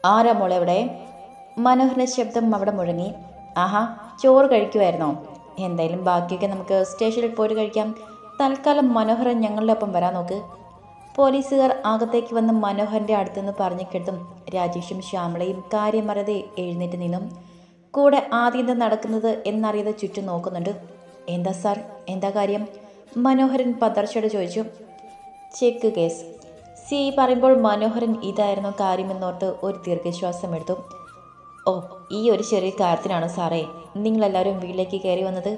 ആരാ മോളെ എവിടെ? മനോഹരൻ്റെ ശബ്ദം അവിടെ മുഴങ്ങി. ആഹാ, ചോറ് കഴിക്കുമായിരുന്നോ? എന്തായാലും ബാക്കിയൊക്കെ നമുക്ക് സ്റ്റേഷനിൽ പോയിട്ട് കഴിക്കാം. തൽക്കാലം മനോഹരൻ ഞങ്ങളുടെ ഒപ്പം വരാൻ നോക്ക്. പോലീസുകാർ അകത്തേക്ക് വന്ന് മനോഹരൻ്റെ അടുത്തുനിന്ന് പറഞ്ഞു കേട്ടും രാജേഷും ശ്യാമളയും കാര്യമറിയാതെ എഴുന്നേറ്റ് നിന്നും. കൂടെ ആദ്യം എന്താ നടക്കുന്നത് എന്നറിയാതെ ചുറ്റും നോക്കുന്നുണ്ട്. എന്താ സാർ, എന്താ കാര്യം? മനോഹരൻ പതർച്ചയോടെ ചോദിച്ചു. Check case. പറയുമ്പോൾ മനോഹരൻ ഇതായിരുന്നു കാര്യമെന്നോർത്ത് ഒരു ദീർഘശ്വാസം എടുത്തു. ഓ, ഈ ഒരു ചെറിയ കാര്യത്തിനാണ് സാറേ നിങ്ങളെല്ലാവരും വീട്ടിലേക്ക് കയറി വന്നത്?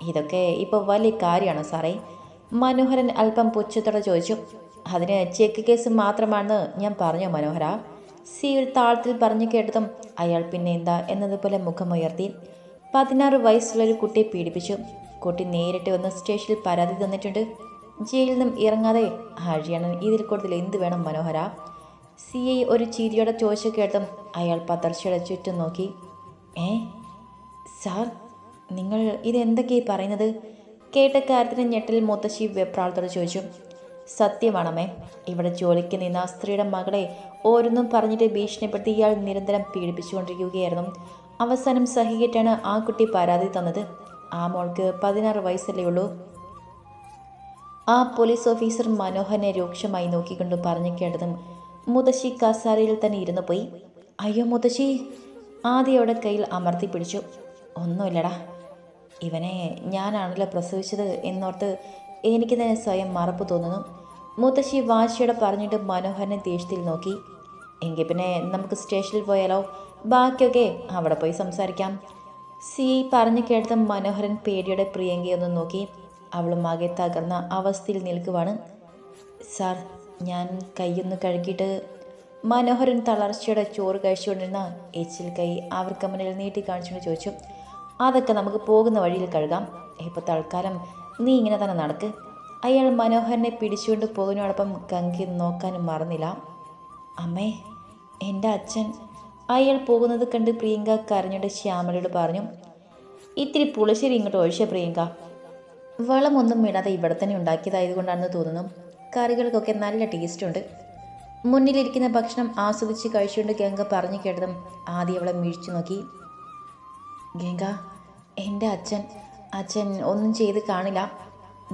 ഇതൊക്കെ ഇപ്പോൾ വലിയ കാര്യമാണോ സാറേ? മനോഹരൻ അല്പം പുച്ഛത്തോടെ ചോദിച്ചു. അതിന് ചെക്ക് കേസ് മാത്രമാണെന്ന് ഞാൻ പറഞ്ഞു മനോഹര. ഒരു താളത്തിൽ പറഞ്ഞു കേട്ടതും അയാൾ പിന്നെ എന്താ എന്നതുപോലെ മുഖമുയർത്തി. 16 വയസ്സുള്ളൊരു കുട്ടിയെ പീഡിപ്പിച്ചു. കുട്ടി നേരിട്ട് വന്ന് സ്റ്റേഷനിൽ പരാതി തന്നിട്ടുണ്ട്. ജയിലിൽ നിന്നും ഇറങ്ങാതെ ഹരിയാണൻ ഇതിൽ കൂടുതൽ എന്ത് വേണം മനോഹര? ഒരു ചിരിയോടെ ചോദിച്ചു കേട്ടതും അയാൾ പതർച്ചയുടെ ചുറ്റും നോക്കി. സാർ, നിങ്ങൾ ഇതെന്തൊക്കെയായി പറയുന്നത്? കേട്ട കാര്യത്തിന് ഞെട്ടൽ മുത്തശ്ശി വെപ്രാളത്തോട് ചോദിച്ചു. സത്യമാണമ്മേ, ഇവിടെ ജോലിക്ക് നിന്ന ആ സ്ത്രീയുടെ മകളെ ഓരോന്നും പറഞ്ഞിട്ട് ഭീഷണിപ്പെടുത്തി ഇയാൾ നിരന്തരം പീഡിപ്പിച്ചുകൊണ്ടിരിക്കുകയായിരുന്നു. അവസാനം സഹികെട്ടാണ് ആ കുട്ടി പരാതി തന്നത്. ആ മോൾക്ക് 16 വയസ്സല്ലേ ഉള്ളൂ. ആ പോലീസ് ഓഫീസർ മനോഹരനെ രൂക്ഷമായി നോക്കിക്കൊണ്ട് പറഞ്ഞു കേട്ടതും മുത്തശ്ശി കസാരയിൽ തന്നെ ഇരുന്നു പോയി. അയ്യോ മുത്തശ്ശി! ആദ്യയുടെ കയ്യിൽ അമർത്തി പിടിച്ചു. ഒന്നുമില്ലടാ, ഇവനെ ഞാനാണല്ലോ പ്രസവിച്ചത് എന്നോർത്ത് എനിക്ക് തന്നെ സ്വയം മറപ്പ് തോന്നുന്നു. മുത്തശ്ശി വാശിയോടെ പറഞ്ഞിട്ട് മനോഹരനെ ദേഷ്യത്തിൽ നോക്കി. എങ്കിൽ പിന്നെ നമുക്ക് സ്റ്റേഷനിൽ പോയാലോ? ബാക്കിയൊക്കെ അവിടെ പോയി സംസാരിക്കാം. പറഞ്ഞു കേട്ടതും മനോഹരൻ പേടിയോടെ പ്രിയങ്കയൊന്ന് നോക്കി. അവളും ആകെ തകർന്ന അവസ്ഥയിൽ നിൽക്കുവാണ്. സാർ, ഞാൻ കൈയൊന്ന് കഴുകിയിട്ട്. മനോഹരൻ തളർച്ചയോടെ ചോറ് കഴിച്ചുകൊണ്ടിരുന്ന എച്ചിൽ കൈ അവർക്ക് മുന്നിൽ നീട്ടി കാണിച്ചുകൊണ്ട് ചോദിച്ചു. അതൊക്കെ നമുക്ക് പോകുന്ന വഴിയിൽ കഴുകാം. ഇപ്പോൾ തൽക്കാലം നീ ഇങ്ങനെ തന്നെ നടക്ക്. അയാൾ മനോഹരനെ പിടിച്ചുകൊണ്ട് പോകുന്നതോടൊപ്പം ഗംഗയെ നോക്കാനും മറന്നില്ല. അമ്മേ, എൻ്റെ അച്ഛൻ. അയാൾ പോകുന്നത് കണ്ട് പ്രിയങ്ക കരഞ്ഞോണ്ട് ശ്യാമളയോട് പറഞ്ഞു. ഇത്തിരി പുളിശ്ശേരി ഇങ്ങോട്ട് ഒഴിച്ച പ്രിയങ്ക. വളമൊന്നും ഇടാതെ ഇവിടെ തന്നെ ഉണ്ടാക്കിയതായതുകൊണ്ടാണെന്ന് തോന്നുന്നു. കറികൾക്കൊക്കെ നല്ല ടേസ്റ്റുണ്ട്. മുന്നിലിരിക്കുന്ന ഭക്ഷണം ആസ്വദിച്ച് കഴിച്ചുകൊണ്ട് ഗംഗ പറഞ്ഞു കേട്ടതും ആദ്യം അവളെ മിഴിച്ചു നോക്കി. ഗംഗ, എൻ്റെ അച്ഛൻ ഒന്നും ചെയ്ത് കാണില്ല.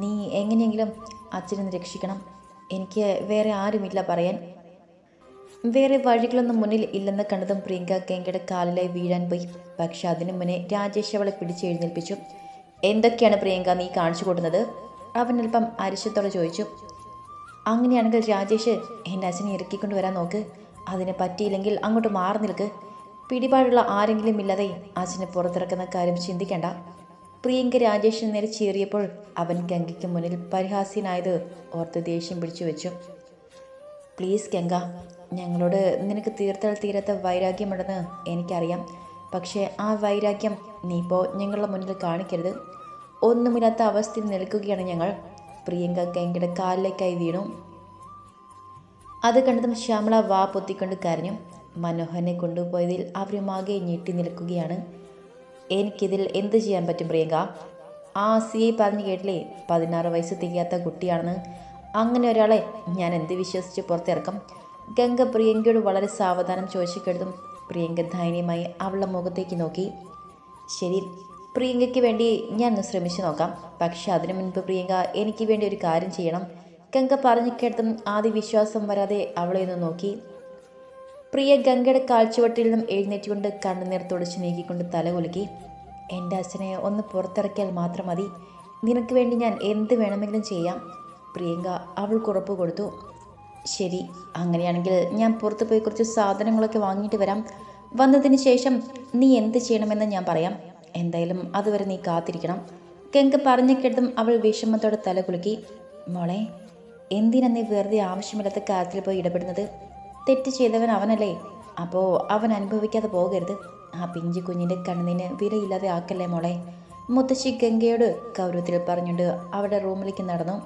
നീ എങ്ങനെയെങ്കിലും അച്ഛനെ രക്ഷിക്കണം. എനിക്ക് വേറെ ആരുമില്ല പറയാൻ. വേറെ വഴികളൊന്നും മുന്നിൽ ഇല്ലെന്ന് കണ്ടതും പ്രിയങ്ക ഗംഗയുടെ കാലിലായി വീഴാൻ പോയി. പക്ഷെ അതിനു മുന്നേ രാജേഷ് അവളെ പിടിച്ചെഴുന്നേൽപ്പിച്ചു. എന്തൊക്കെയാണ് പ്രിയങ്ക നീ കാണിച്ചു കൊടുക്കുന്നത്? അവൻ അല്പം അരിശത്തോടെ ചോദിച്ചു. അങ്ങനെയാണെങ്കിൽ രാജേഷ് എൻ്റെ അച്ഛനെ ഇറക്കിക്കൊണ്ട് വരാൻ നോക്ക്. അതിന് പറ്റിയില്ലെങ്കിൽ അങ്ങോട്ട് മാറി നിൽക്ക്. പിടിപാടുള്ള ആരെങ്കിലും ഇല്ലാതെ അച്ഛനെ പുറത്തിറക്കുന്ന കാര്യം ചിന്തിക്കേണ്ട. പ്രിയങ്ക രാജേഷിന് നേരെ ചീറിയപ്പോൾ അവൻ ഗംഗയ്ക്ക് മുന്നിൽ പരിഹാസ്യനായത് ഓർത്ത് ദേഷ്യം പിടിച്ചു വെച്ചു. പ്ലീസ് ഗംഗ, ഞങ്ങളോട് നിനക്ക് തീർത്താൽ തീരാത്ത വൈരാഗ്യമുണ്ടെന്ന് എനിക്കറിയാം. പക്ഷേ ആ വൈരാഗ്യം നീ ഇപ്പോൾ ഞങ്ങളുടെ മുന്നിൽ കാണിക്കരുത്. ഒന്നുമില്ലാത്ത അവസ്ഥയിൽ നിൽക്കുകയാണ് ഞങ്ങൾ. പ്രിയങ്ക ഗംഗയുടെ കാലിലേക്കായി വീണു. അത് കണ്ടതും ശ്യാമള വാ പൊത്തിക്കൊണ്ട് കരഞ്ഞു. മനോഹരനെ കൊണ്ടുപോയതിൽ അവരുമാകെ ഞെട്ടി നിൽക്കുകയാണ്. എനിക്കിതിൽ എന്ത് ചെയ്യാൻ പറ്റും പ്രിയങ്ക? ആ പറഞ്ഞു കേട്ടില്ലേ, 16 വയസ്സ് തികയാത്ത കുട്ടിയാണെന്ന്. അങ്ങനെ ഒരാളെ ഞാൻ എന്ത് വിശ്വസിച്ച് പുറത്തിറക്കും? ഗംഗ പ്രിയങ്കയോട് വളരെ സാവധാനം ചോദിച്ചു കേട്ടതും പ്രിയങ്ക ദയനീയമായി അവളുടെ മുഖത്തേക്ക് നോക്കി. ശരി, പ്രിയങ്കയ്ക്ക് വേണ്ടി ഞാൻ ഒന്ന് ശ്രമിച്ചു നോക്കാം. പക്ഷെ അതിനു മുൻപ് പ്രിയങ്ക എനിക്ക് വേണ്ടി ഒരു കാര്യം ചെയ്യണം. ഗംഗ പറഞ്ഞു കേട്ടതും ആദ്യ വിശ്വാസം വരാതെ അവളെ ഒന്ന് നോക്കി. പ്രിയ ഗംഗയുടെ കാഴ്ചവട്ടിൽ നിന്നും എഴുന്നേറ്റുകൊണ്ട് കണ്ണുനീർ തുടച്ച് നീക്കിക്കൊണ്ട് തല കുലുക്കി. എൻ്റെ അച്ഛനെ ഒന്ന് പുറത്തിറക്കിയാൽ മാത്രം മതി. നിനക്ക് വേണ്ടി ഞാൻ എന്ത് വേണമെങ്കിലും ചെയ്യാം. പ്രിയങ്ക അവൾക്ക് ഉറപ്പ് കൊടുത്തു. ശരി, അങ്ങനെയാണെങ്കിൽ ഞാൻ പുറത്തു പോയി കുറച്ച് സാധനങ്ങളൊക്കെ വാങ്ങിയിട്ട് വരാം. വന്നതിന് ശേഷം നീ എന്ത് ചെയ്യണമെന്ന് ഞാൻ പറയാം. എന്തായാലും അതുവരെ നീ കാത്തിരിക്കണം. ഗംഗ പറഞ്ഞു കേട്ടതും അവൾ വിഷമത്തോടെ തല കുലുക്കി. മോളെ, എന്തിനാ നീ വെറുതെ ആവശ്യമില്ലാത്ത കാര്യത്തിൽ പോയി ഇടപെടുന്നത്? തെറ്റ് ചെയ്തവൻ അവനല്ലേ? അപ്പോൾ അവൻ അനുഭവിക്കാതെ പോകരുത്. ആ പിഞ്ചു കുഞ്ഞിൻ്റെ കണ്ണുനീന് വിലയില്ലാതെ ആക്കല്ലേ മോളെ. മുത്തശ്ശി ഗംഗയോട് ഗൗരവത്തിൽ പറഞ്ഞുകൊണ്ട് അവരുടെ റൂമിലേക്ക് നടന്നു.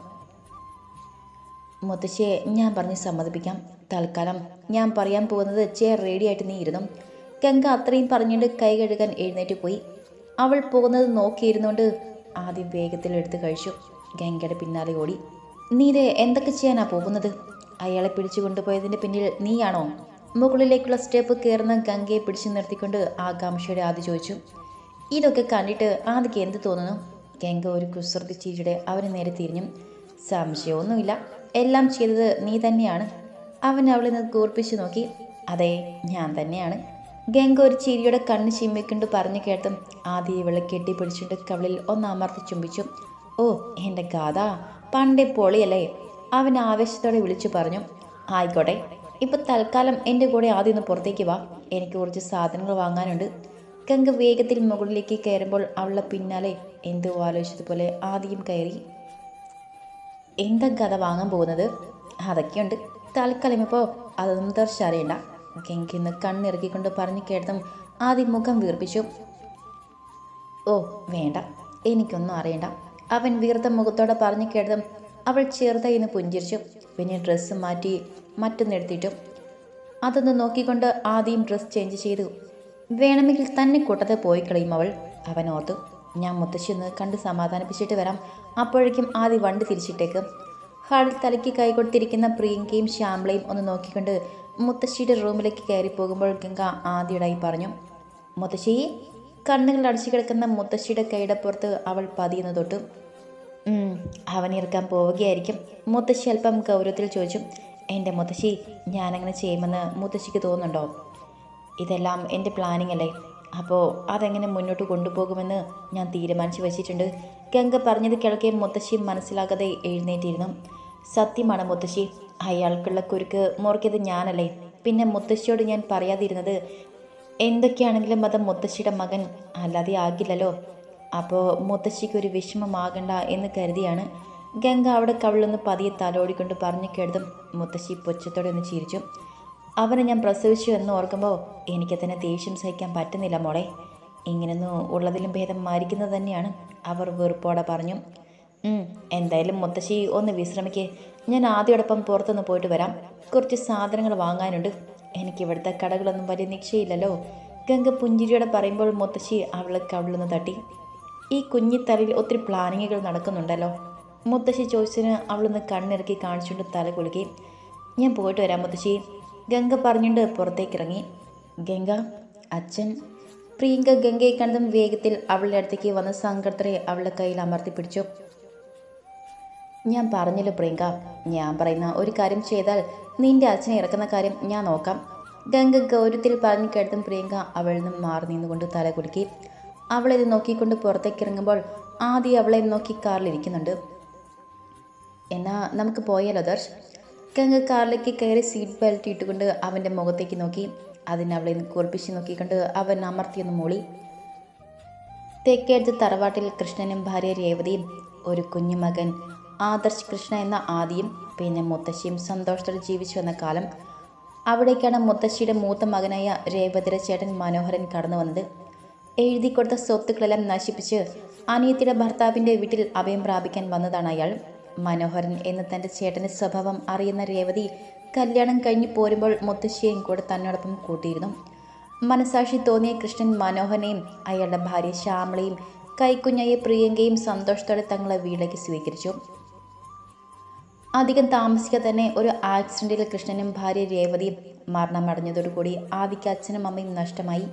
മുത്തശ്ശിയെ ഞാൻ പറഞ്ഞ് സമ്മതിപ്പിക്കാം. തൽക്കാലം ഞാൻ പറയാൻ പോകുന്നത് ചെയർ റെഡിയായിട്ട് നീ ഇരുന്നു. ഗംഗ അത്രയും പറഞ്ഞുകൊണ്ട് കൈ കഴുകാൻ എഴുന്നേറ്റ് പോയി. അവൾ പോകുന്നത് നോക്കിയിരുന്നുകൊണ്ട് ആദ്യം വേഗത്തിൽ എടുത്ത് കഴിച്ചു. ഗംഗയുടെ പിന്നാലെ ഓടി. നീ ഇത് എന്തൊക്കെ ചെയ്യാനാ പോകുന്നത്? അയാളെ പിടിച്ചു കൊണ്ടുപോയതിൻ്റെ പിന്നിൽ നീയാണോ? മുകളിലേക്കുള്ള സ്റ്റെപ്പ് കയറുന്ന ഗംഗയെ പിടിച്ചു നിർത്തിക്കൊണ്ട് ആകാംക്ഷയുടെ ആദ്യ ചോദിച്ചു. ഇതൊക്കെ കണ്ടിട്ട് ആദ്യക്ക് എന്ത് തോന്നുന്നു? ഗംഗ ഒരു കുസൃതി ചിരിയുടെ അവന് നേരെ തിരിഞ്ഞു. സംശയമൊന്നുമില്ല, എല്ലാം ചെയ്തത് നീ തന്നെയാണ്. അവൻ അവളിൽ നിന്ന് കൂർപ്പിച്ചു നോക്കി. അതെ, ഞാൻ തന്നെയാണ്. ഗംഗ ഒരു ചിരിയുടെ കണ്ണ് ചിമ്മിക്കൊണ്ട് പറഞ്ഞു കേട്ടും ആദ്യം ഇവളെ കെട്ടിപ്പിടിച്ചുകൊണ്ട് കവളിൽ ഒന്നമർത്തി ചുംബിച്ചു. ഓ എൻ്റെ ഗാഥ, പണ്ടേ പൊളിയല്ലേ? അവൻ ആവേശത്തോടെ വിളിച്ചു പറഞ്ഞു. ആയിക്കോട്ടെ, ഇപ്പം തൽക്കാലം എൻ്റെ കൂടെ ആദ്യം ഒന്ന് പുറത്തേക്ക് വാ, എനിക്ക് കുറച്ച് സാധനങ്ങൾ വാങ്ങാനുണ്ട്. ഗംഗ വേഗത്തിൽ മുകളിലേക്ക് കയറുമ്പോൾ അവളുടെ പിന്നാലെ എന്തോ ആലോചിച്ചതുപോലെ ആദ്യം കയറി. എന്താ കഥ വാങ്ങാൻ പോകുന്നത്? അതൊക്കെയുണ്ട്, തൽക്കാലം ഇപ്പോൾ അതൊന്നും ദർശറിയണ്ട. ഗംഗന്ന് കണ്ണിറക്കിക്കൊണ്ട് പറഞ്ഞു കേട്ടതും ആദ്യം മുഖം വീർപ്പിച്ചു. ഓ വേണ്ട, എനിക്കൊന്നും അറിയണ്ട. അവൻ വീർത്ത മുഖത്തോടെ പറഞ്ഞു കേട്ടതും അവൾ ചെറുതായി ഒന്ന് പുഞ്ചിരിച്ചു. പിന്നെ ഡ്രസ്സ് മാറ്റി മറ്റൊന്നെടുത്തിട്ടു. അതൊന്ന് നോക്കിക്കൊണ്ട് ആദ്യം ഡ്രസ്സ് ചേഞ്ച് ചെയ്തു. വേണമെങ്കിൽ തന്നെ കൂട്ടത്തെ പോയി കളയും അവൻ ഓർത്തു. ഞാൻ മുത്തശ്ശിയൊന്ന് കണ്ട് സമാധാനിപ്പിച്ചിട്ട് വരാം, അപ്പോഴേക്കും ആദ്യം വണ്ടി തിരിച്ചിട്ടേക്ക്. ഹാളിൽ തലയ്ക്ക് കൈ കൊടുത്തിരിക്കുന്ന പ്രിയങ്കയും ശ്യാമളയും ഒന്ന് നോക്കിക്കൊണ്ട് മുത്തശ്ശിയുടെ റൂമിലേക്ക് കയറി പോകുമ്പോൾ ഗംഗ ആദ്യടായി പറഞ്ഞു. മുത്തശ്ശി. കണ്ണുകൾ അടച്ചു കിടക്കുന്ന മുത്തശ്ശിയുടെ കൈയുടെ പുറത്ത് അവൾ പതിയുന്നു തൊട്ടു. അവനിറക്കാൻ പോവുകയായിരിക്കും. മുത്തശ്ശി അല്പം ഗൗരവത്തിൽ ചോദിച്ചു. എൻ്റെ മുത്തശ്ശി, ഞാനങ്ങനെ ചെയ്യുമെന്ന് മുത്തശ്ശിക്ക് തോന്നുന്നുണ്ടോ? ഇതെല്ലാം എൻ്റെ പ്ലാനിങ് അല്ലേ, അപ്പോൾ അതെങ്ങനെ മുന്നോട്ട് കൊണ്ടുപോകുമെന്ന് ഞാൻ തീരുമാനിച്ചു വച്ചിട്ടുണ്ട്. ഗംഗ പറഞ്ഞത് കേൾക്കെ മുത്തശ്ശി മനസ്സിലാകാതെ എഴുന്നേറ്റിരുന്നു. സത്യമാണ് മുത്തശ്ശി, അയാൾക്കുള്ള കുരുക്ക് മുറിക്കത് ഞാനല്ലേ. പിന്നെ മുത്തശ്ശിയോട് ഞാൻ പറയാതിരുന്നത് എന്തൊക്കെയാണെങ്കിലും അത് മുത്തശ്ശിയുടെ മകൻ അല്ലാതെ ആകില്ലല്ലോ. അപ്പോൾ മുത്തശ്ശിക്കൊരു വിഷമമാകണ്ട എന്ന് കരുതിയാണ്. ഗംഗ അവിടെ കവിളൊന്ന് പതിയെ തലോടിക്കൊണ്ട് പറഞ്ഞു കേട്ടതും മുത്തശ്ശി പൊച്ചത്തോടെ ഒന്ന് ചിരിച്ചു. അവനെ ഞാൻ പ്രസവിച്ചു എന്ന് ഓർക്കുമ്പോൾ എനിക്ക് തന്നെ ദേഷ്യം സഹിക്കാൻ പറ്റുന്നില്ല മോളെ. ഇങ്ങനൊന്നും ഉള്ളതിലും ഭേദം മരിക്കുന്നത് തന്നെയാണ്, അവർ വെറുപ്പോടെ പറഞ്ഞു. എന്തായാലും മുത്തശ്ശി ഒന്ന് വിശ്രമിക്കേ, ഞാൻ ആദ്യോടൊപ്പം പുറത്തൊന്ന് പോയിട്ട് വരാം. കുറച്ച് സാധനങ്ങൾ വാങ്ങാനുണ്ട്. എനിക്കിവിടുത്തെ കടകളൊന്നും വലിയ നിശ്ചയില്ലല്ലോ. ഗംഗ പുഞ്ചിരിയോടെ പറയുമ്പോൾ മുത്തശ്ശി അവളെ കവിളൊന്ന് തട്ടി. ഈ കുഞ്ഞിത്തലയിൽ ഒത്തിരി പ്ലാനിങ്ങുകൾ നടക്കുന്നുണ്ടല്ലോ. മുത്തശ്ശി ചോദിച്ചതിന് അവളൊന്ന് കണ്ണിറക്കി കാണിച്ചുകൊണ്ട് തല കുലുക്കി. ഞാൻ പോയിട്ട് വരാം മുത്തശ്ശി, ഗംഗ പറഞ്ഞുകൊണ്ട് പുറത്തേക്കിറങ്ങി. ഗംഗ, അച്ഛൻ. പ്രിയങ്ക ഗംഗയെ കണ്ടതും വേഗത്തിൽ അവളുടെ അടുത്തേക്ക് വന്ന് സങ്കടത്തെ അവളുടെ കയ്യിൽ അമർത്തി പിടിച്ചു. ഞാൻ പറഞ്ഞല്ലോ പ്രിയങ്ക, ഞാൻ പറയുന്ന ഒരു കാര്യം ചെയ്താൽ നിന്റെ അച്ഛനെ ഇറക്കുന്ന കാര്യം ഞാൻ നോക്കാം. ഗംഗ ഗൗരവത്തിൽ പറഞ്ഞു കേട്ടതും പ്രിയങ്ക അവളിൽ നിന്നും മാറി നിന്നുകൊണ്ട് തല കുലുക്കി. അവളെ നോക്കിക്കൊണ്ട് പുറത്തേക്ക് ഇറങ്ങുമ്പോൾ ആദ്യം അവളെ നോക്കി കാറിലിരിക്കുന്നുണ്ട്. എന്നാ നമുക്ക് പോയാലോ ദർശ്? ഗംഗ കാറിലേക്ക് കയറി സീറ്റ് ബെൽറ്റ് ഇട്ടുകൊണ്ട് അവൻ്റെ മുഖത്തേക്ക് നോക്കി. അതിന് അവളെ കുറിപ്പിച്ച് നോക്കിക്കൊണ്ട് അവൻ അമർത്തിയൊന്ന് മൂളി. തെക്കേടുത്ത് തറവാട്ടിൽ കൃഷ്ണനും ഭാര്യ രേവതിയും ഒരു കുഞ്ഞുമകൻ ആദർശ് കൃഷ്ണ എന്ന ആദിയും പിന്നെ മുത്തശ്ശിയും സന്തോഷത്തോടെ ജീവിച്ചു വന്ന കാലം. അവിടേക്കാണ് മുത്തശ്ശിയുടെ മൂത്ത മകനായ രേവതിയുടെ ചേട്ടൻ മനോഹരൻ കടന്നു വന്നത്. എഴുതി കൊടുത്ത സ്വത്തുക്കളെല്ലാം നശിപ്പിച്ച് അനിയത്തിയുടെ ഭർത്താവിൻ്റെ വീട്ടിൽ അഭയം പ്രാപിക്കാൻ വന്നതാണ് അയാൾ. മനോഹരൻ എന്ന തൻ്റെ ചേട്ടൻ്റെ സ്വഭാവം അറിയുന്ന രേവതി കല്യാണം കഴിഞ്ഞ് പോരുമ്പോൾ മുത്തശ്ശിയെയും കൂടെ തന്നോടൊപ്പം കൂട്ടിയിരുന്നു. മനസാക്ഷി തോന്നിയ കൃഷ്ണൻ മനോഹരനെയും അയാളുടെ ഭാര്യ ശ്യാമളയും കൈക്കുഞ്ഞായ പ്രിയങ്കയും സന്തോഷത്തോടെ തങ്ങളെ വീട്ടിലേക്ക് സ്വീകരിച്ചു. അധികം താമസിക്കാതെ തന്നെ ഒരു ആക്സിഡൻറ്റിൽ കൃഷ്ണനും ഭാര്യ രേവതിയും മരണമടഞ്ഞതോടുകൂടി ആദിക്ക് അച്ഛനും അമ്മയും നഷ്ടമായി.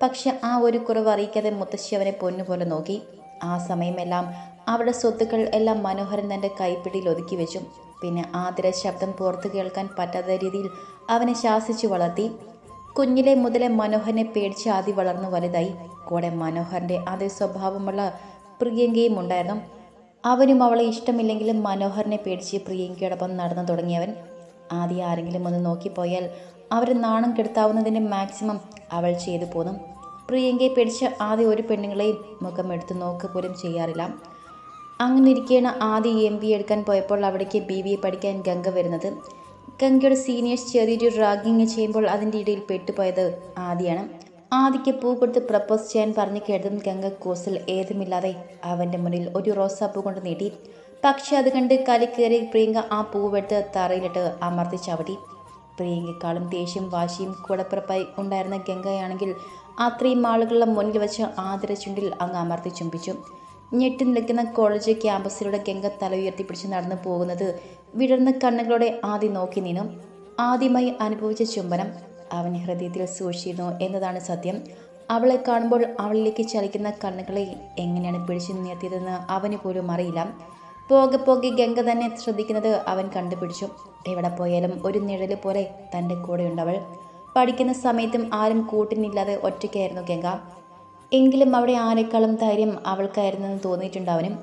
പക്ഷെ ആ ഒരു കുറവ് അറിയിക്കാതെ മുത്തശ്ശി അവനെ പൊന്നുപോലെ നോക്കി. ആ സമയമെല്ലാം അവരുടെ സ്വത്തുക്കൾ എല്ലാം മനോഹരൻ തൻ്റെ കൈപ്പിടിയിൽ ഒതുക്കി വെച്ചു. പിന്നെ ആതിര ശബ്ദം പുറത്തു കേൾക്കാൻ പറ്റാത്ത രീതിയിൽ അവനെ ശാസിച്ചു വളർത്തി. കുഞ്ഞിലെ മുതലേ മനോഹരനെ പേടിച്ച് ആദി വളർന്നു വലുതായി. കൂടെ മനോഹരൻ്റെ അതേ സ്വഭാവമുള്ള പ്രിയങ്കയും ഉണ്ടായിരുന്നു. അവനും അവളെ ഇഷ്ടമില്ലെങ്കിലും മനോഹരനെ പേടിച്ച് പ്രിയങ്കയോടൊപ്പം നടന്നു തുടങ്ങിയവൻ. ആദ്യം ആരെങ്കിലും ഒന്ന് നോക്കിപ്പോയാൽ അവരെ നാണം കെടുത്താവുന്നതിൻ്റെ മാക്സിമം അവൾ ചെയ്തു പോന്നു. പ്രിയങ്കയെ പേടിച്ച് ആദ്യം ഒരു പെണ്ണുങ്ങളെയും മുഖം എടുത്ത് നോക്കുക പോലും ചെയ്യാറില്ല. അങ്ങനെ ഇരിക്കുകയാണ് ആദ്യം MBA എടുക്കാൻ പോയപ്പോൾ അവിടേക്ക് BBA പഠിക്കാൻ ഗംഗ വരുന്നത്. ഗംഗയുടെ സീനിയേഴ്സ് ചെറിയൊരു റാഗിങ് ചെയ്യുമ്പോൾ അതിൻ്റെ ഇടയിൽ പെട്ടുപോയത് ആദിയാണ്. ആദിക്ക് പൂ കൊടുത്ത് പ്രപ്പോസ് ചെയ്യാൻ പറഞ്ഞു കേട്ടതും ഗംഗ കൂസൽ ഏതുമില്ലാതെ അവൻ്റെ മുന്നിൽ ഒരു റോസാപ്പൂ കൊണ്ട് നീട്ടി. പക്ഷെ അത് കണ്ട് കലിക്കേറി പ്രിയങ്ക ആ പൂവെടുത്ത് തറയിലിട്ട് അമർത്തി ചവിട്ടി. പ്രിയങ്കയെക്കാളും ദേഷ്യം വാശിയും കൂടപ്പിറപ്പായി ഉണ്ടായിരുന്ന ഗംഗയാണെങ്കിൽ അത്രയും ആളുകളുടെ മുന്നിൽ വെച്ച് ആതിര ചുണ്ടിൽ അങ്ങ് അമർത്തി ചുംബിച്ചു. ഞെട്ടി നിൽക്കുന്ന കോളേജ് ക്യാമ്പസിലൂടെ ഗംഗ തല ഉയർത്തിപ്പിടിച്ച് നടന്നു പോകുന്നത് വിടർന്ന കണ്ണുകളോടെ ആദ്യം നോക്കി നിന്നു. ആദ്യമായി അനുഭവിച്ച ചുംബനം അവൻ ഹൃദയത്തിൽ സൂക്ഷിച്ചിരുന്നു എന്നതാണ് സത്യം. അവളെ കാണുമ്പോൾ അവളിലേക്ക് ചലിക്കുന്ന കണ്ണുകളെ എങ്ങനെയാണ് പിടിച്ചു നിർത്തിയതെന്ന് അവന് പോലും അറിയില്ല. പോകെ പോകെ ഗംഗ തന്നെ ശ്രദ്ധിക്കുന്നത് അവൻ കണ്ടുപിടിച്ചു. എവിടെ പോയാലും ഒരു നിഴല് പോലെ തൻ്റെ കൂടെയുണ്ടവൾ. പഠിക്കുന്ന സമയത്തും ആരും കൂട്ടിനില്ലാതെ ഒറ്റയ്ക്കായിരുന്നു ഗംഗ. എങ്കിലും അവിടെ ആരെക്കാളും ധൈര്യം അവൾക്കായിരുന്നെന്ന് തോന്നിയിട്ടുണ്ട് അവനും.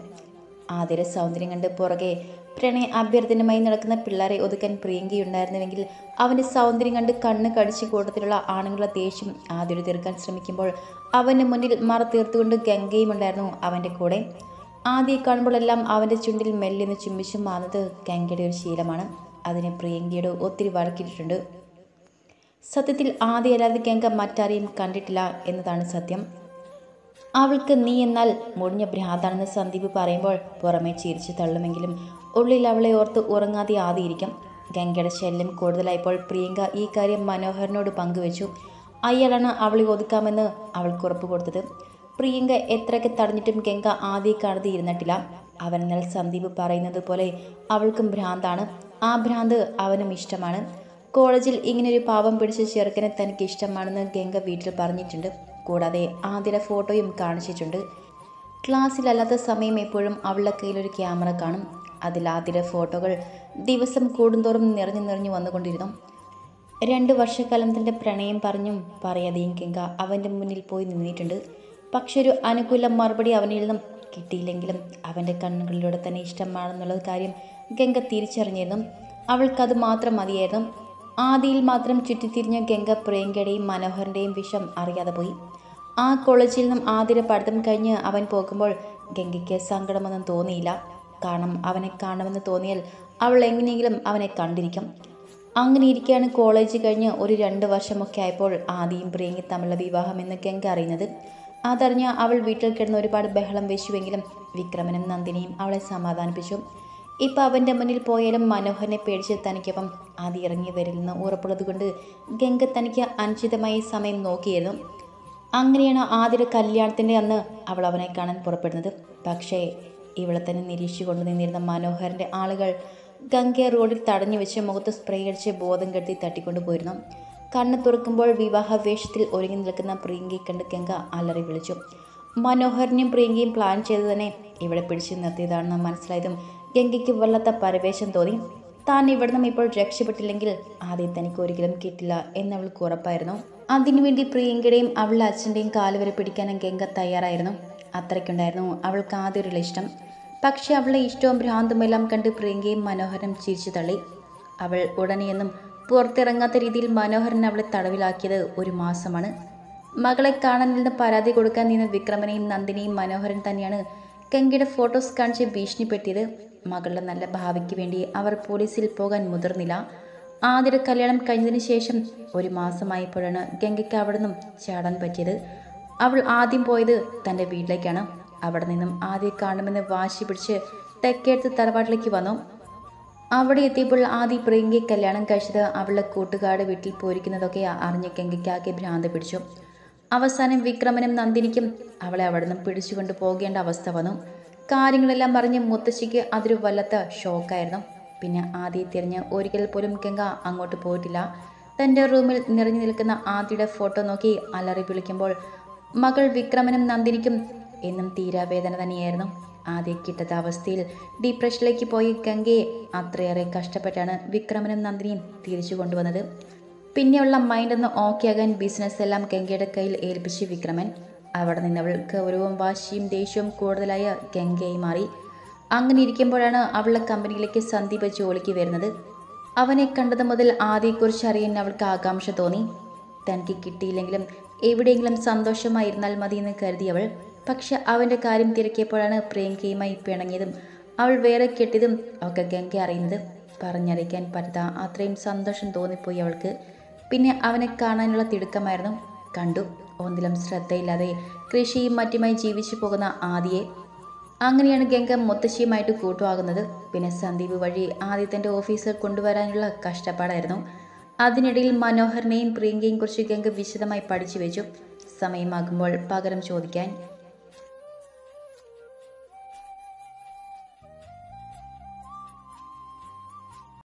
ആതിര സൗന്ദര്യം കണ്ട് പുറകെ പ്രണയ അഭ്യർത്ഥനയുമായി നടക്കുന്ന പിള്ളേരെ ഒതുക്കാൻ പ്രിയങ്കയുണ്ടായിരുന്നുവെങ്കിൽ അവൻ്റെ സൗന്ദര്യം കണ്ട് കണ്ണ് കടിച്ച് കൂട്ടത്തിലുള്ള ആണുങ്ങളുടെ ദേഷ്യം ആതിര തീർക്കാൻ ശ്രമിക്കുമ്പോൾ അവൻ്റെ മുന്നിൽ മറ തീർത്തുകൊണ്ട് ഗംഗയും ഉണ്ടായിരുന്നു അവൻ്റെ കൂടെ. ആദ്യം കാണുമ്പോഴെല്ലാം അവൻ്റെ ചുണ്ടിൽ മെല്ലെന്ന് ചുംബിച്ചു മാറുന്നത് ഗംഗയുടെ ഒരു ശീലമാണ്. അതിനെ പ്രിയങ്കയോട് ഒത്തിരി വഴക്കിയിട്ടുണ്ട്. സത്യത്തിൽ ആദ്യമല്ലാതെ ഗംഗ മറ്റാരെയും കണ്ടിട്ടില്ല എന്നതാണ് സത്യം. അവൾക്ക് നീ എന്നാൽ മുടിഞ്ഞ ഭ്രാന്താണെന്ന് സന്ദീപ് പറയുമ്പോൾ പുറമേ ചിരിച്ചു തള്ളുമെങ്കിലും ഉള്ളിൽ അവളെ ഓർത്ത് ഉറങ്ങാതെ ആദിയിരിക്കും. ഗംഗയുടെ ശല്യം കൂടുതലായപ്പോൾ പ്രിയങ്ക ഈ കാര്യം മനോഹരനോട് പങ്കുവെച്ചു. അയാളാണ് അവളെ ഒതുക്കാമെന്ന് അവൾക്ക് ഉറപ്പ് കൊടുത്തത്. പ്രിയങ്ക എത്രയൊക്കെ തടഞ്ഞിട്ടും ഗംഗ ആദ്യം കാണാതെ ഇരുന്നിട്ടില്ല. അവനെന്നാൽ സന്ദീപ് പറയുന്നത് പോലെ അവൾക്കും ഭ്രാന്താണ്. ആ ഭ്രാന്ത് അവനും ഇഷ്ടമാണ്. കോളേജിൽ ഇങ്ങനൊരു പാവം പിടിച്ച ചെറുക്കനെ തനിക്ക് ഇഷ്ടമാണെന്ന് ഗംഗ വീട്ടിൽ പറഞ്ഞിട്ടുണ്ട്. കൂടാതെ ആതിര ഫോട്ടോയും കാണിച്ചിട്ടുണ്ട്. ക്ലാസ്സിലല്ലാത്ത സമയം എപ്പോഴും അവളുടെ കയ്യിലൊരു ക്യാമറ കാണും. അതിൽ ആതിര ഫോട്ടോകൾ ദിവസം കൂടുന്തോറും നിറഞ്ഞു വന്നുകൊണ്ടിരുന്നു. 2 വർഷക്കാലം തൻ്റെ പ്രണയം പറഞ്ഞും പറയാതെയും ഗംഗ അവൻ്റെ മുന്നിൽ പോയി നിന്നിട്ടുണ്ട്. പക്ഷെ ഒരു അനുകൂല മറുപടി അവനിൽ നിന്നും കിട്ടിയില്ലെങ്കിലും അവൻ്റെ കണ്ണുകളിലൂടെ തന്നെ ഇഷ്ടമാണെന്നുള്ള കാര്യം ഗംഗ തിരിച്ചറിഞ്ഞിരുന്നു. അവൾക്കത് മാത്രം മതിയായിരുന്നു. ആദിയിൽ മാത്രം ചുറ്റിത്തിരിഞ്ഞ ഗംഗ പ്രിയങ്കയുടെയും മനോഹരൻ്റെയും വിഷം അറിയാതെ പോയി. ആ കോളേജിൽ നിന്നും ആതിര പഠിത്തം കഴിഞ്ഞ് അവൻ പോകുമ്പോൾ ഗംഗയ്ക്ക് സങ്കടമൊന്നും തോന്നിയില്ല. കാരണം അവനെ കാണണമെന്ന് തോന്നിയാൽ അവൾ എങ്ങനെയെങ്കിലും അവനെ കണ്ടിരിക്കും. അങ്ങനെ ഇരിക്കെയാണ് കോളേജ് കഴിഞ്ഞ് ഒരു 2 വർഷമൊക്കെ ആയപ്പോൾ ആദിയും പ്രിയങ്കയും തമ്മിലുള്ള വിവാഹമെന്ന് ഗംഗ അറിയുന്നത്. അതറിഞ്ഞ് അവൾ വീട്ടിൽ കിടന്ന് ഒരുപാട് ബഹളം വെച്ചുവെങ്കിലും വിക്രമനും നന്ദിനിയും അവളെ സമാധാനിപ്പിച്ചു. ഇപ്പം അവൻ്റെ മുന്നിൽ പോയാലും മനോഹരനെ പേടിച്ച് തനിക്കൊപ്പം ആദി ഇറങ്ങി വരില്ലെന്ന് ഉറപ്പുള്ളത് കൊണ്ട് ഗംഗ തനിക്ക് അനുചിതമായി സമയം നോക്കിയിരുന്നു. അങ്ങനെയാണ് ആദ്യയുടെ കല്യാണത്തിൻ്റെ അന്ന് അവൾ അവനെ കാണാൻ പുറപ്പെടുന്നത്. പക്ഷേ ഇവളെ തന്നെ നിരീക്ഷിച്ചു കൊണ്ടു നിന്നിരുന്ന മനോഹരൻ്റെ ആളുകൾ ഗംഗയെ റോഡിൽ തടഞ്ഞു വെച്ച് മുഖത്ത് സ്പ്രേ അടിച്ച് ബോധം കെടുത്തി തട്ടിക്കൊണ്ടു പോയിരുന്നു. കണ്ണ് തുറക്കുമ്പോൾ വിവാഹ വേഷത്തിൽ ഒരുങ്ങി നിൽക്കുന്ന പ്രിയങ്കയെ കണ്ട് ഗംഗ അലറി വിളിച്ചു. മനോഹരനെയും പ്രിയങ്കയും പ്ലാൻ ചെയ്ത് തന്നെ ഇവിടെ പിടിച്ചു നിർത്തിയതാണെന്ന് മനസ്സിലായതും ഗംഗയ്ക്ക് വല്ലാത്ത പരവേശം തോന്നി. താൻ ഇവിടുന്ന് ഇപ്പോൾ രക്ഷപ്പെട്ടില്ലെങ്കിൽ ആദ്യം തനിക്ക് ഒരിക്കലും കിട്ടില്ല എന്നവൾക്ക് ഉറപ്പായിരുന്നു. അതിനുവേണ്ടി പ്രിയങ്കയുടെയും അവളുടെ അച്ഛൻ്റെയും കാലുവരെ പിടിക്കാനും ഗംഗ തയ്യാറായിരുന്നു. അത്രയ്ക്കുണ്ടായിരുന്നു അവൾക്ക് ആദ്യൊരു ഇഷ്ടം. പക്ഷെ അവളുടെ ഇഷ്ടവും ഭ്രാന്തുമെല്ലാം കണ്ട് പ്രിയങ്കയും മനോഹരനും ചിരിച്ചു തള്ളി. അവൾ ഉടനെയൊന്നും പുറത്തിറങ്ങാത്ത രീതിയിൽ മനോഹരൻ അവളെ തടവിലാക്കിയത് 1 മാസമാണ്. മകളെ കാണാൻ നിന്ന് പരാതി കൊടുക്കാൻ നിന്ന് വിക്രമനെയും നന്ദിനിയും മനോഹരൻ തന്നെയാണ് ഗംഗയുടെ ഫോട്ടോസ് കാണിച്ച് ഭീഷണിപ്പെടുത്തിയത്. മകളുടെ നല്ല ഭാവിക്ക് വേണ്ടി അവർ പോലീസിൽ പോകാൻ മുതിർന്നില്ല. ആദ്യ കല്യാണം കഴിഞ്ഞതിന് ശേഷം 1 മാസമായപ്പോഴാണ് ഗംഗയ്ക്ക് അവിടെ നിന്നും ചാടാൻ പറ്റിയത്. അവൾ ആദ്യം പോയത് തൻ്റെ വീട്ടിലേക്കാണ്. അവിടെ നിന്നും ആദ്യം കാണുമെന്ന് വാശി പിടിച്ച് തെക്കേടത്ത് തറവാട്ടിലേക്ക് വന്നു. അവിടെ എത്തിയപ്പോൾ ആദ്യ പ്രിയങ്കയെ കല്യാണം കഴിച്ചത് അവളുടെ കൂട്ടുകാരുടെ വീട്ടിൽ പോയിരിക്കുന്നതൊക്കെ അറിഞ്ഞ് ഗംഗയ്ക്കാകെ ഭ്രാന്ത് പിടിച്ചു. അവസാനം വിക്രമനും നന്ദിനിക്കും അവളെ അവിടെ നിന്നും പിടിച്ചുകൊണ്ട് പോകേണ്ട അവസ്ഥ വന്നു. കാര്യങ്ങളെല്ലാം പറഞ്ഞ് മുത്തശ്ശിക്ക് അതൊരു വല്ലാത്ത ഷോക്കായിരുന്നു. പിന്നെ ആദ്യം തിരിഞ്ഞ് ഒരിക്കൽ പോലും ഗംഗ അങ്ങോട്ട് പോയിട്ടില്ല. തൻ്റെ റൂമിൽ നിറഞ്ഞു നിൽക്കുന്ന ആദ്യയുടെ ഫോട്ടോ നോക്കി അലറി വിളിക്കുമ്പോൾ മകൾ വിക്രമനും നന്ദിനിക്കും എന്നും തീരാവേദന തന്നെയായിരുന്നു. ആദ്യം കിട്ടാത്ത അവസ്ഥയിൽ ഡിപ്രഷനിലേക്ക് പോയി ഗംഗയെ അത്രയേറെ കഷ്ടപ്പെട്ടാണ് വിക്രമനും നന്ദിനിയും തിരിച്ചു കൊണ്ടുവന്നത്. പിന്നെയുള്ള മൈൻഡൊന്ന് ഓക്കെ ആകാൻ ബിസിനസ് എല്ലാം ഗംഗയുടെ കയ്യിൽ ഏൽപ്പിച്ച് വിക്രമൻ. അവിടെ നിന്നവൾ ഗൗരവവും വാശിയും ദേഷ്യവും കൂടുതലായ ഗംഗയായി മാറി. അങ്ങനെ ഇരിക്കുമ്പോഴാണ് അവളുടെ കമ്പനിയിലേക്ക് സന്ദീപ് ജോലിക്ക് വരുന്നത്. അവനെ കണ്ടത് മുതൽ ആദ്യയെക്കുറിച്ച് അറിയാൻ അവൾക്ക് ആകാംക്ഷ തോന്നി. തനിക്ക് കിട്ടിയില്ലെങ്കിലും എവിടെയെങ്കിലും സന്തോഷമായിരുന്നാൽ മതിയെന്ന് കരുതിയവൾ. പക്ഷെ അവൻ്റെ കാര്യം തിരക്കിയപ്പോഴാണ് പ്രിയങ്കയുമായി പിണങ്ങിയതും അവൾ വേറെ കെട്ടിയതും ഒക്കെ ഗംഗ അറിയുന്നത്. പറഞ്ഞറിയിക്കാൻ പറ്റാത്ത അത്രയും സന്തോഷം തോന്നിപ്പോയി അവൾക്ക്. പിന്നെ അവനെ കാണാനുള്ള തിടുക്കമായിരുന്നു. കണ്ടു. ഒന്നിലും ശ്രദ്ധയില്ലാതെ കൃഷിയും മറ്റുമായി ജീവിച്ചു പോകുന്ന ആദിയെ. അങ്ങനെയാണ് ഗംഗ മുത്തശ്ശിയുമായിട്ട് കൂട്ടുവാകുന്നത്. പിന്നെ സന്ദീപ് വഴി ആദിത്യൻ്റെ ഓഫീസിൽ കൊണ്ടുവരാനുള്ള കഷ്ടപ്പാടായിരുന്നു. അതിനിടയിൽ മനോഹരനെയും പ്രിയങ്കയും കുറിച്ച് ഗംഗ വിശദമായി പഠിച്ചു വെച്ചു. സമയമാകുമ്പോൾ പകരം ചോദിക്കാൻ.